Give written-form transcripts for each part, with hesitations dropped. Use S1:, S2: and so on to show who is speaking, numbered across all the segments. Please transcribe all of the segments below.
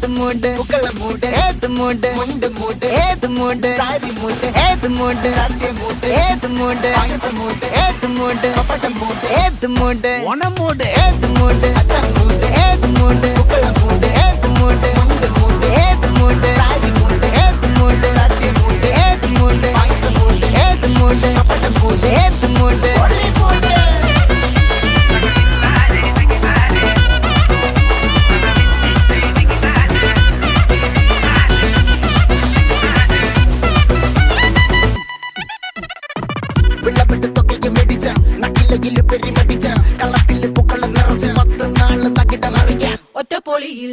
S1: മൂട് പൂക്കള മൂട് ഏത് മൂട് മുണ്ട് മൂട് ഏത് മൂട് സാരി മൂട് ഏത് മൂട് സദ്യ മൂട് ഏത് മൂട് പായസ മൂട് ഏത് മൂട് പപ്പടം മൂട് ഏത് മൂട് ഓണം മൂട് ഏത് മൂട് അത്തം മൂട് ഏത് മൂട് പൂക്കള മൂട് ഏത് മൂട് മുണ്ട് മൂട് ഏത് മൂട് സാരി മൂട് ഏത് മൂട് സദ്യ മൂട് ഏത് മൂട് പായസ മൂട് ഏത് മൂട് പപ്പടം മൂട് ഏത് മൂട് ഒള്ളി മൂട്
S2: ഒറ്റപ്പൊളിയിൽ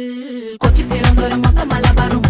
S2: കൊച്ചി തിരുവനന്തപുരം മൊത്തം മലബാറും